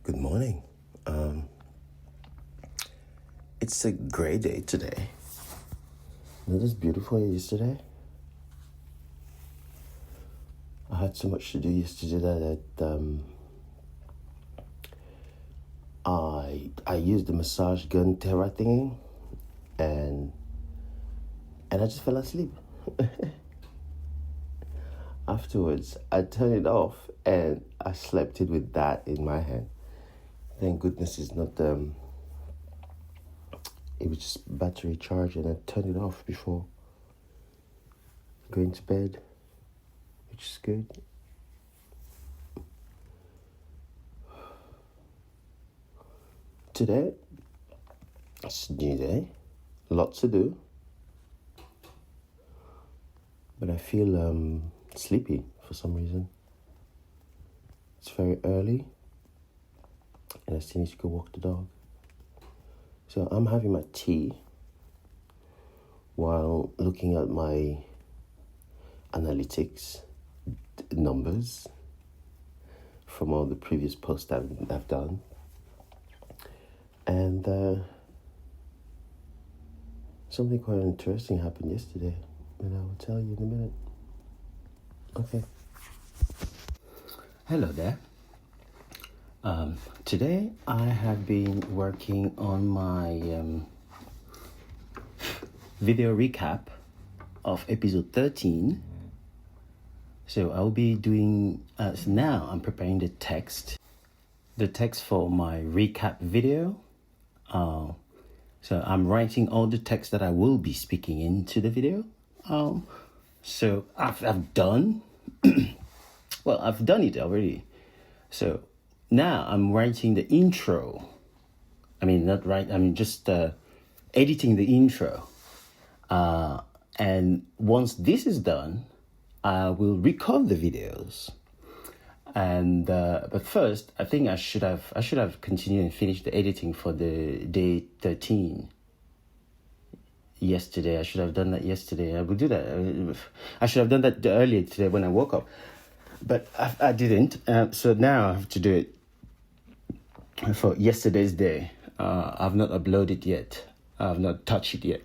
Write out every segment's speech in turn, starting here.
Good morning. It's a great day today. It was beautiful yesterday. I had so much to do yesterday that I used the massage gun terror thingy, and I just fell asleep. Afterwards, I turned it off and I slept it with that in my hand. Thank goodness it's not it was just battery charge, and I turned it off before going to bed, which is good. Today, it's a new day, lots to do, but I feel sleepy for some reason. It's very early, and I still need to go walk the dog. So I'm having my tea while looking at my analytics numbers from all the previous posts I've done. And something quite interesting happened yesterday, and I will tell you in a minute. Okay. Hello there. Today I have been working on my video recap of episode 13. So I'll be doing, now I'm preparing the text for my recap video. So I'm writing all the text that I will be speaking into the video. So I've done, well, I've done it already. So now I'm writing the intro. I'm just editing the intro. And once this is done, I will record the videos. And but first, I think I should have continued and finished the editing for the day 13. Yesterday, I should have done that yesterday. I will do that. I should have done that earlier today when I woke up, but I didn't. So now I have to do it for yesterday's day. I've not uploaded yet. I've not touched it yet.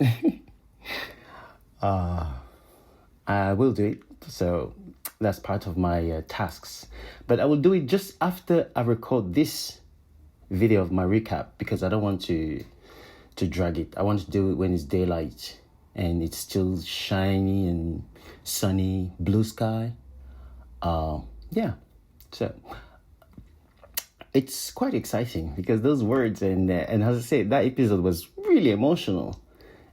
I will do it. So that's part of my tasks. But I will do it just after I record this video of my recap, because I don't want to drag it. I want to do it when it's daylight and it's still shiny and sunny, blue sky. Yeah. So it's quite exciting because those words and as I said, that episode was really emotional.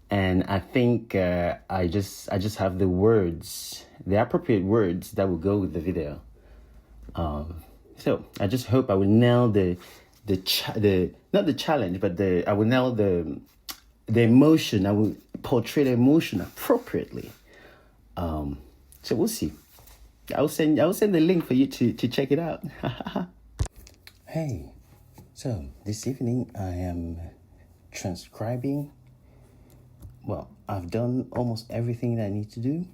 And I think I just have the words, the appropriate words that will go with the video. So I just hope I will nail not the challenge, but I will nail the emotion. I will portray the emotion appropriately. So we'll see. I will send the link for you to check it out. Hey, so this evening I am transcribing. Well, I've done almost everything that I need to do,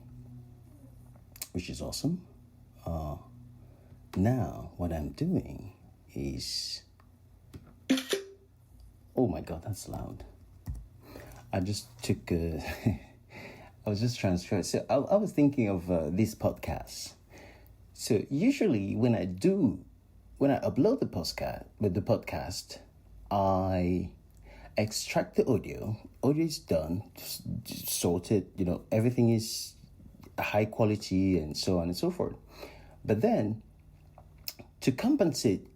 which is awesome. Now, what I'm doing is... Oh my God, that's loud. I just took I was just transferring. So I was thinking of this podcast. So usually when I upload the podcast, I extract the audio. Audio is done, sorted, everything is high quality and so on and so forth. But then, to compensate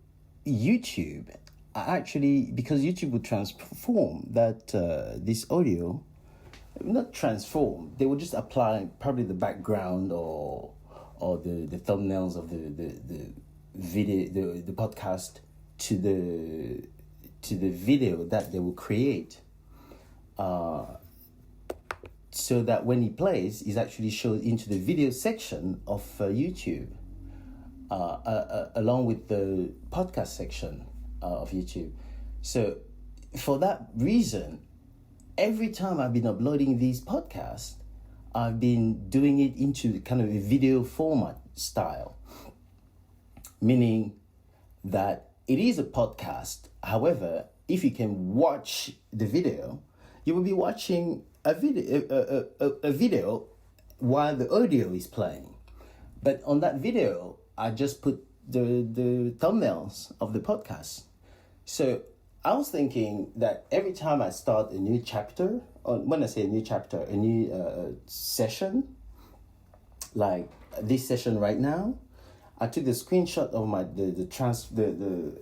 YouTube, because YouTube would transform that this audio, not transform, they would just apply probably the background or the thumbnails of the video, the podcast to the video that they will create, so that when he plays, he's actually shown into the video section of YouTube, along with the podcast section of YouTube. So for that reason, every time I've been uploading these podcasts, I've been doing it into kind of a video format style, meaning that it is a podcast. However, if you can watch the video, you will be watching a video while the audio is playing. But on that video, I just put the thumbnails of the podcast. So I was thinking that every time I start a new chapter, or when I say a new chapter, a new session, like this session right now, I took the screenshot of the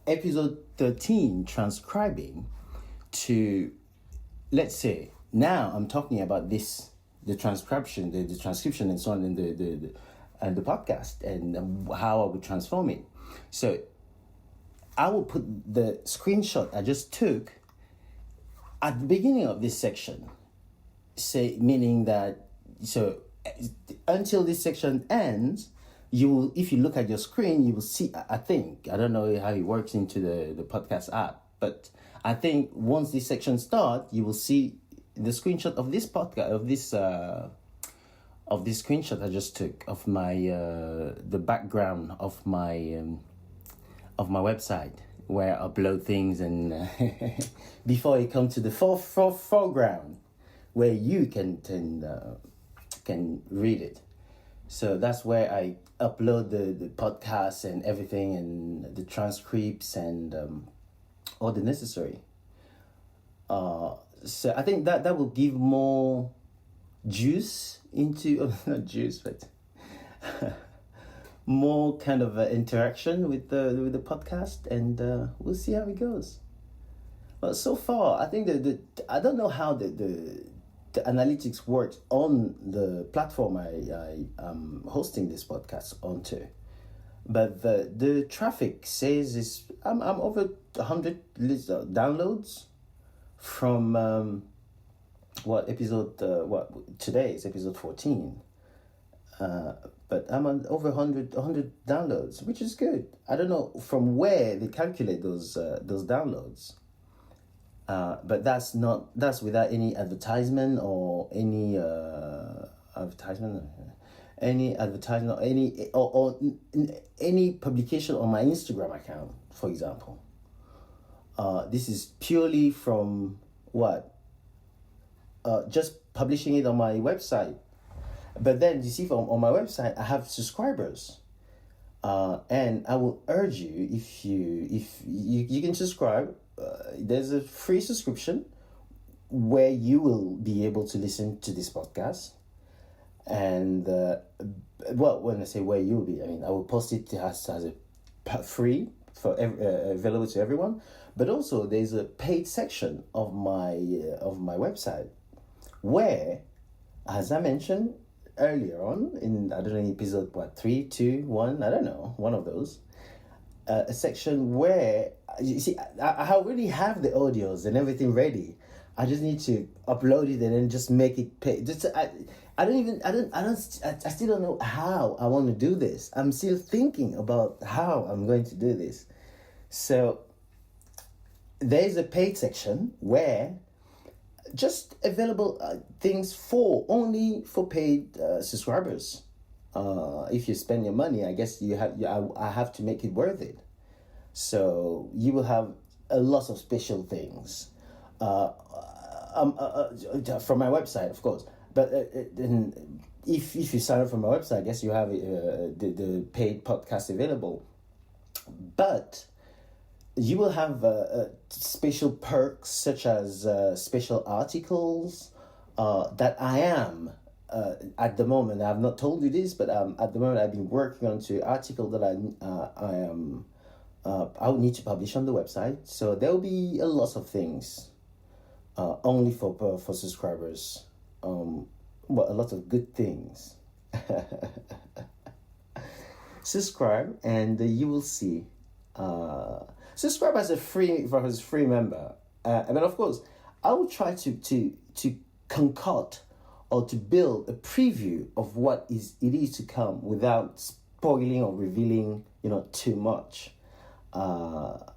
episode 13 transcribing to, let's say, now I'm talking about this, the transcription, the transcription and so on, and the podcast, and how I would transform it. So I will put the screenshot I just took at the beginning of this section, meaning that, so until this section ends, you will, if you look at your screen, you will see, I don't know how it works into the podcast app, but I think once this section starts, you will see the screenshot of this podcast, of this screenshot I just took of my the background of my website, where I upload things, and before you come to the foreground where you can read it. So that's where I upload the podcasts and everything, and the transcripts and all the necessary. So I think that will give more juice into, not juice, but more kind of interaction with the podcast, and we'll see how it goes. But so far, I think I don't know how the analytics works on the platform I am hosting this podcast onto, but the traffic says I'm over 100 downloads from today is episode 14, but I'm on over 100 downloads, which is good. I don't know from where they calculate those downloads. But that's without any advertisement or any any publication on my Instagram account, for example. This is purely from just publishing it on my website. But then you see, on my website, I have subscribers. And I will urge you, if you can subscribe. There's a free subscription where you will be able to listen to this podcast. And when I say where you'll be, I mean I will post it as a free for available to everyone. But also there's a paid section of my website where, as I mentioned earlier on in, I don't know, episode 3, 2, 1, I don't know, one of those, a section where, you see, I already have the audios and everything ready. I just need to upload it and then just make it pay. I still don't know how I want to do this. I'm still thinking about how I'm going to do this. So there's a paid section where just available things only for paid subscribers. If you spend your money, I guess I have to make it worth it. So you will have a lot of special things from my website, of course. But if you sign up from my website, I guess you have the paid podcast available. But you will have special perks, such as special articles that I am. At the moment, I've not told you this, but at the moment I've been working on an article that I would need to publish on the website. So there will be a lot of things only for subscribers. A lot of good things. Subscribe and you will see. Subscribe as a free member. And then of course, I will try to concoct or to build a preview of what it is to come without spoiling or revealing, too much. But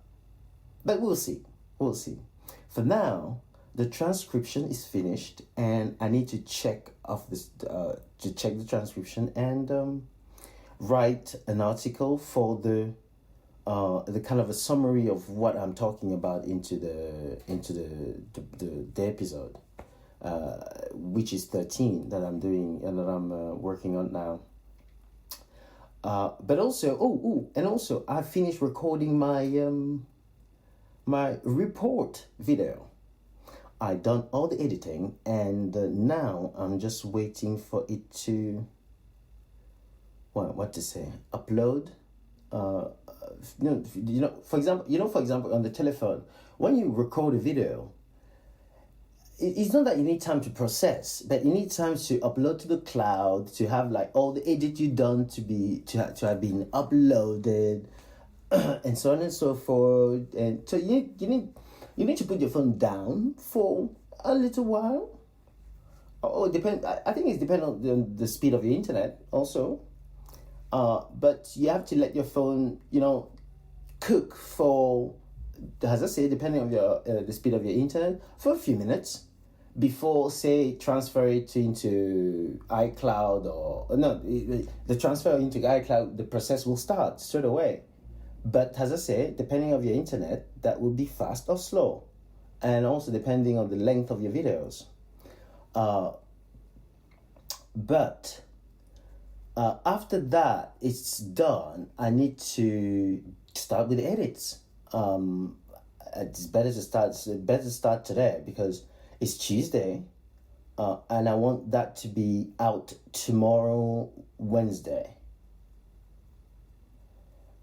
we'll see. For now, the transcription is finished, and I need to check the transcription and write an article for the the kind of a summary of what I'm talking about into the episode, which is 13 that I'm doing and that I'm working on now. But also, and also I finished recording my my report video. I done all the editing, and now I'm just waiting for it to what to say, upload. For example, on the telephone, when you record a video, it's not that you need time to process, but you need time to upload to the cloud, to have like all the edit you done to have been uploaded, and so on and so forth. And so you need to put your phone down for a little while. I think it's dependent on the speed of your internet also. But you have to let your phone, cook for, as I say, depending on your the speed of your internet, for a few minutes before, say, transfer it into iCloud the transfer into iCloud, the process will start straight away. But as I say, depending on your internet, that will be fast or slow, and also depending on the length of your videos. But after that it's done, I need to start with the edits. It's better to start today because it's Tuesday, and I want that to be out tomorrow, Wednesday.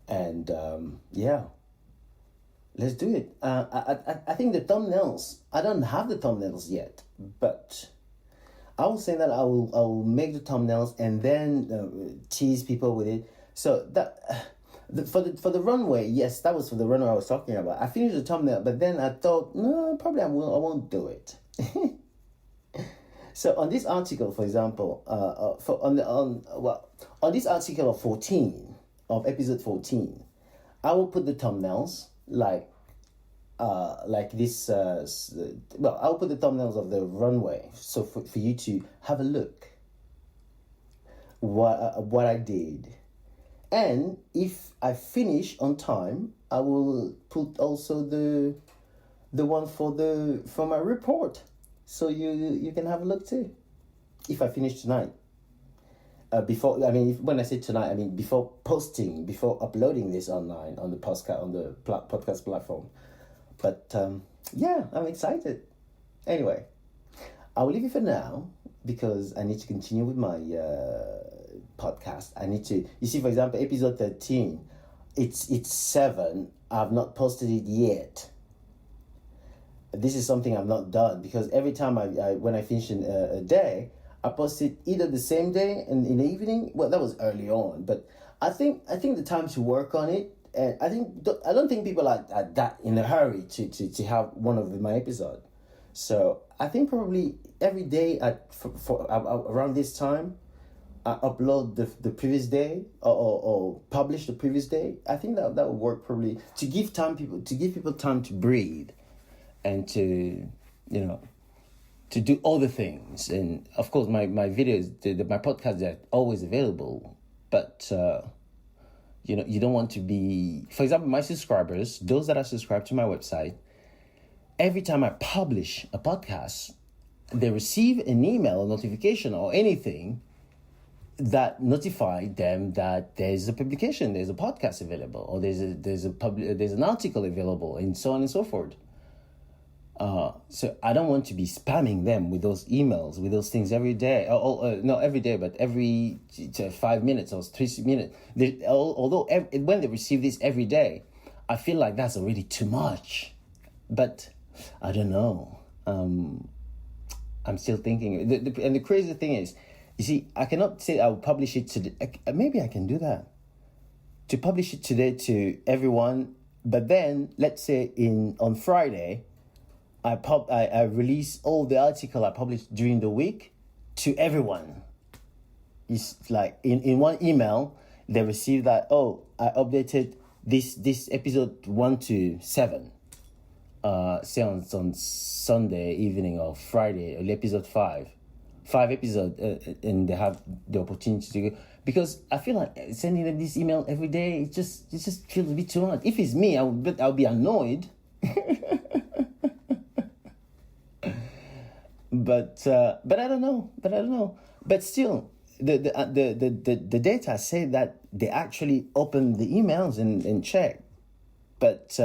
And let's do it. I think the thumbnails, I don't have the thumbnails yet, but I will say that I will make the thumbnails and then tease people with it. So that for the runway, yes, that was for the runway I was talking about. I finished the thumbnail, but then I thought, no, probably I won't do it. So on this article, for example, on this article of 14 of episode 14, I will put the thumbnails like this. I'll put the thumbnails of the runway, so for you to have a look what I did, and if I finish on time, I will put also the one for my report, so you can have a look too. If I finish tonight, when I say tonight, I mean before uploading this online on the podcast platform. But I'm excited. Anyway, I will leave it for now because I need to continue with my podcast. I need to, you see, for example, episode 13, it's 7. I've not posted it yet. This is something I've not done because every time when I finish a day, I post it either the same day and in the evening. Well, that was early on, but I think the time to work on it. And I don't think people are that in a hurry to have one of my episodes. So I think probably every day for around this time, I upload the previous day or publish the previous day. I think that would work probably to give people time to breathe and to to do all the things. And of course my videos, my podcasts are always available, but you don't want to be, for example, my subscribers, those that are subscribed to my website, every time I publish a podcast, they receive an email, a notification, or anything that notify them that there's a publication, there's a podcast available, or there's an article available, and so on and so forth. So I don't want to be spamming them with those emails, with those things every day. Not every day, but every 5 minutes or 3 minutes. Although when they receive this every day, I feel like that's already too much. But I don't know. I'm still thinking. And the crazy thing is, you see, I cannot say I'll publish it today. Maybe I can do that. To publish it today to everyone, but then let's say on Friday, I release all the article I published during the week to everyone. It's like in one email, they receive that, I updated this episode 1 to 7. Say on Sunday evening or Friday, or episode 5 episodes, and they have the opportunity to go. because I feel like sending them this email every day, it just feels a bit too much. If it's me, I'll be annoyed. But I don't know. But still, the data say that they actually open the emails and check. But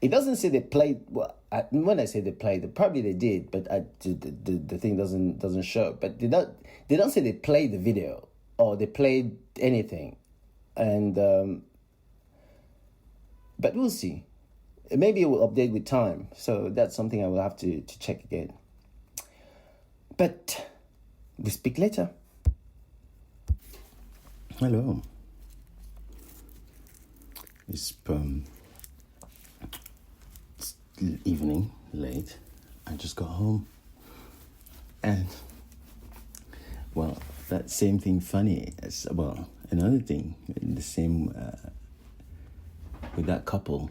it doesn't say they played. Well, when I say they played, probably they did, but the thing doesn't show. But they don't say they played the video or they played anything, and but we'll see. Maybe it will update with time. So that's something I will have to check again. But we speak later. Hello. It's evening, late. I just got home. And, well, that same thing funny. Well, another thing, the same with that couple.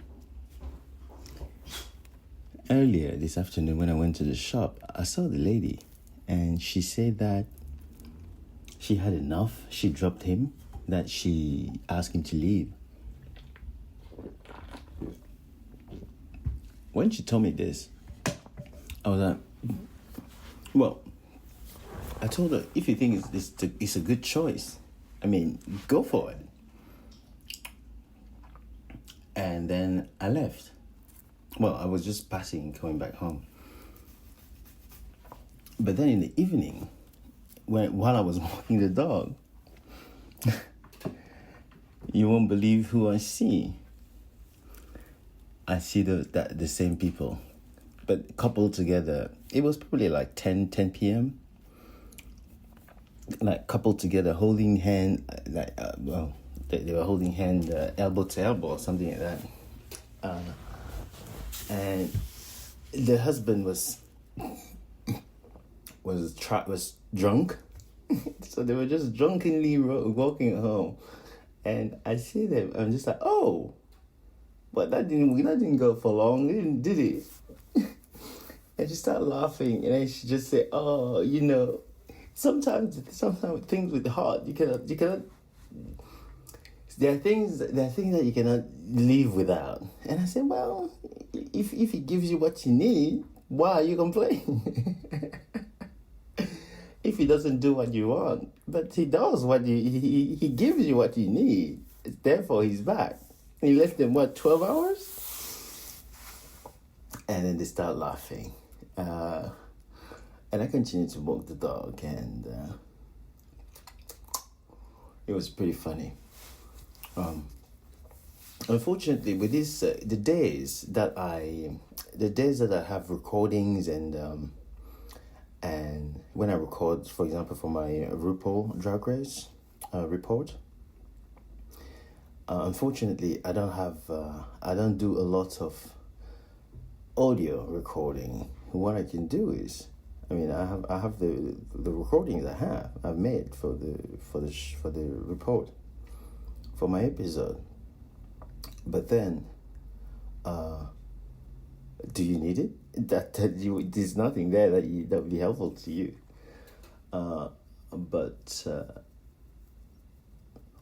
Earlier this afternoon when I went to the shop, I saw the lady. And she said that she had enough. She dropped him, that she asked him to leave. When she told me this, I was like, well, I told her, if you think it's a good choice, I mean, go for it. And then I left. Well, I was just passing, coming back home. But then in the evening, while I was walking the dog, you won't believe who I see. I see the same people, but coupled together. It was probably like 10 p.m. Like coupled together, holding hand, they were holding hand, elbow to elbow or something like that. And the husband was drunk. So they were just drunkenly walking home, and I see them. I'm just like, oh, but that didn't go for long, did it? And she started laughing, and then she just said, oh, sometimes things with the heart you cannot. There are things that you cannot live without. And I said, well, if he gives you what you need, why are you complaining? If he doesn't do what you want, but he does he gives you what you need. Therefore, he's back. He left them 12 hours, and then they start laughing, and I continued to walk the dog, and it was pretty funny. Unfortunately, with this, the days that I have recordings and when I record, for example, for my RuPaul Drag Race report, unfortunately, I don't do a lot of audio recording. What I can do is, I have the recordings I've made for the report, for my episode. But then, do you need it? There's nothing there that would be helpful to you. But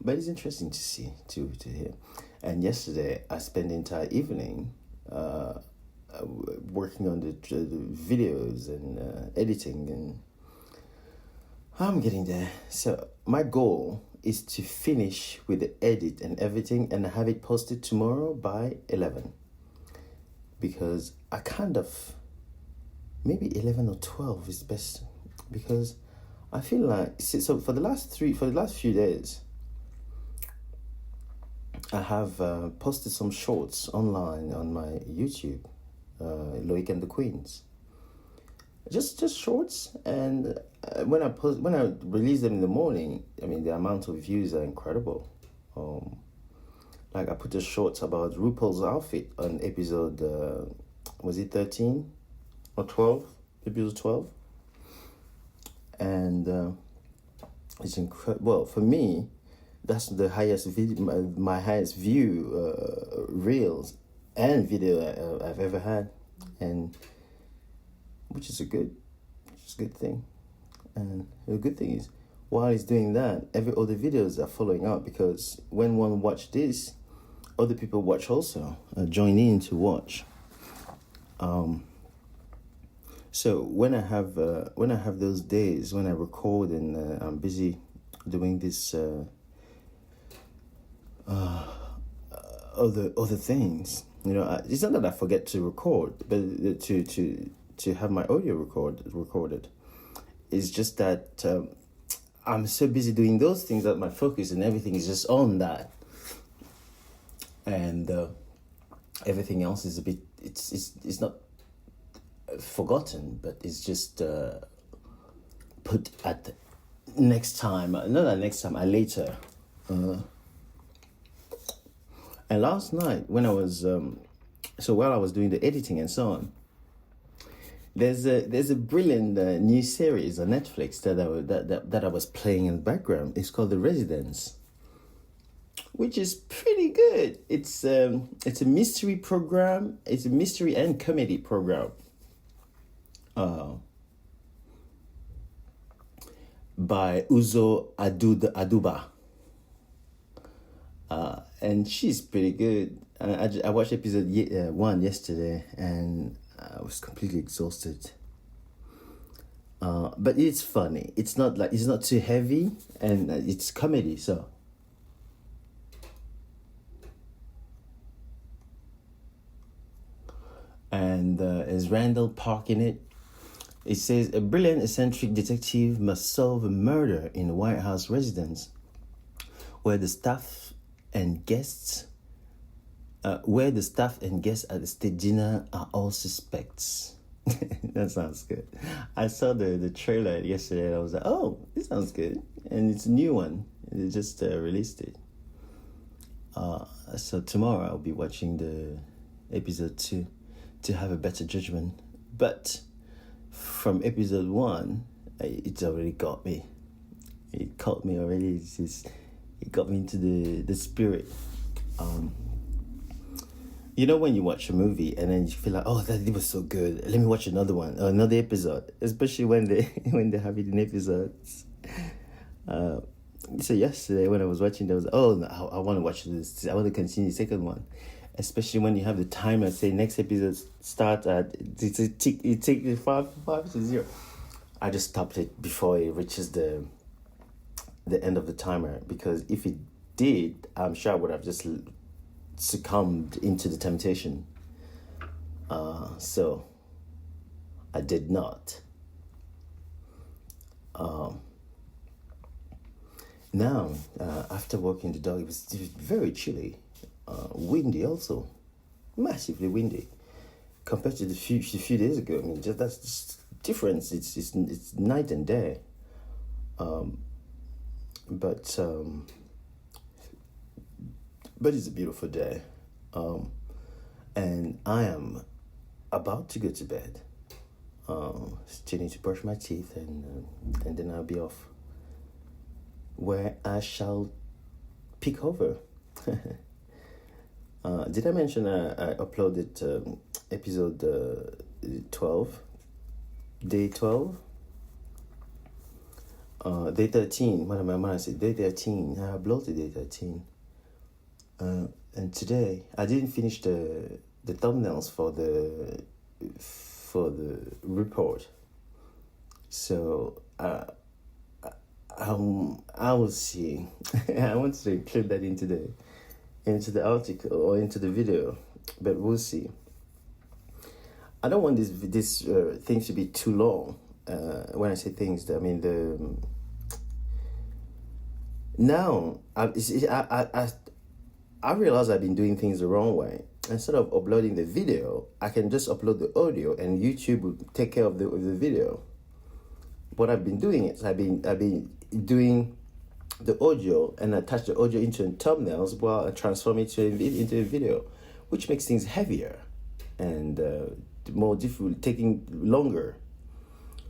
it's interesting to see, to hear. And yesterday, I spent the entire evening working on the videos and editing, and I'm getting there. So my goal is to finish with the edit and everything and have it posted tomorrow by 11. Because I maybe 11 or 12 is best, because I feel like, so for the last few days, I have posted some shorts online on my YouTube, Loic and the Queens. Just shorts, and when I release them in the morning, I mean, the amount of views are incredible. Like I put the shorts about RuPaul's outfit on episode, was it 13 or 12? Episode 12. And it's incredible. Well, for me, that's the highest video, my highest view reels and video I've ever had, and which is a good thing. And the good thing is, while he's doing that, every other videos are following up, because when one watch this, other people watch also, join in to watch. So when I have those days when I record and I'm busy doing this other things, it's not that I forget to record, but to have my audio recorded. It's just that I'm so busy doing those things that my focus and everything is just on that, and everything else is a bit. It's not forgotten, but it's just put at the next time. Not at next time, later. And last night when I was while I was doing the editing and so on, there's a brilliant new series on Netflix that I was playing in the background. It's called The Residence, which is pretty good. It's a mystery program. It's a mystery and comedy program. By Uzo Aduba. And she's pretty good. I watched episode 1 yesterday, and I was completely exhausted. But it's funny. It's not too heavy, and it's comedy. So. And is Randall Park in it? It says a brilliant, eccentric detective must solve a murder in a White House residence, where the staff and guests at the state dinner are all suspects. That sounds good. I saw the trailer yesterday, and I was like, oh, this sounds good. And it's a new one. They just released it. So tomorrow I'll be watching the episode 2 to have a better judgment. But from episode 1, it's already got me. It caught me already. It got me into the spirit. When you watch a movie and then you feel like, oh, that was so good, let me watch another one, or another episode, especially when they have it in episodes. So yesterday when I was watching, there was, I want to watch this. I want to continue the second one. Especially when you have the timer, say next episode start at, it takes 5 to 0. I just stopped it before it reaches the end of the timer, because if it did, I'm sure I would have just succumbed into the temptation. So I did not. Now, after walking the dog, it was very chilly. Windy also, massively windy compared to the few days ago. I mean, that's just difference. It's night and day. But it's a beautiful day. And I am about to go to bed. Still need to brush my teeth, and then I'll be off, where I shall pick over. Did I mention I uploaded episode 12, day 12? Day 13, what am I going to say? Day 13, I uploaded day 13. And today, I didn't finish the thumbnails for the report. So, I will see. I want to include that into the article or into the video, but we'll see. I don't want this things to be too long. When I say things, I mean now I realize I've been doing things the wrong way. Instead of uploading the video, I can just upload the audio, and YouTube will take care of the video. What I've been doing is I've been doing the audio and attach the audio into thumbnails while I transform it into a video, which makes things heavier and more difficult, taking longer.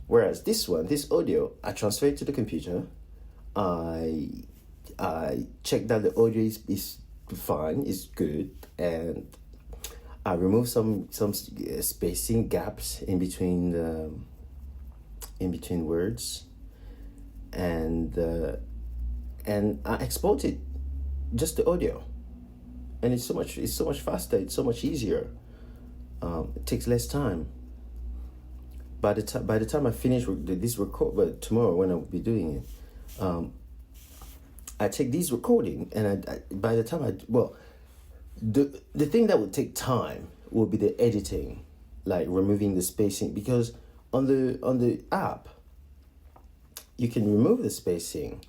Whereas this audio, I transfer it to the computer. I check that the audio is fine, is good, and I remove some spacing gaps in between words, and I export it, just the audio, and it's so much faster. It's so much easier. It takes less time. By the time I finish this record, but tomorrow when I'll be doing it, I take this recording, and by the time the thing that would take time will be the editing, like removing the spacing, because on the app you can remove the spacing,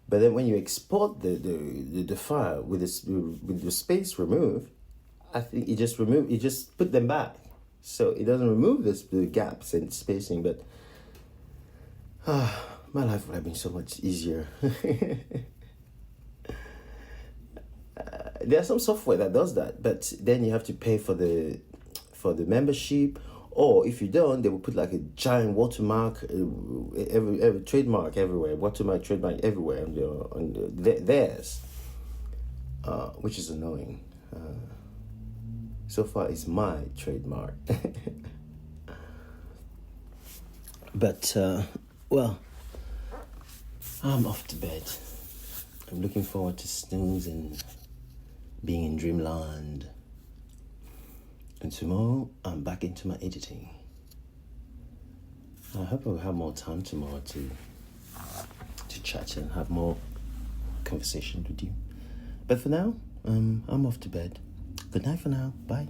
but then when you export the file with the space removed, I think it just put them back, so it doesn't remove the gaps and spacing. But my life would have been so much easier. There's some software that does that, but then you have to pay for the membership, or if you don't, they will put like a giant watermark, every trademark everywhere, trademark everywhere on theirs, which is annoying. So far, it's my trademark. But well, I'm off to bed. I'm looking forward to snooze and being in dreamland. And tomorrow, I'm back into my editing. I hope I'll have more time tomorrow to chat and have more conversation with you. But for now, I'm off to bed. Good night for now. Bye.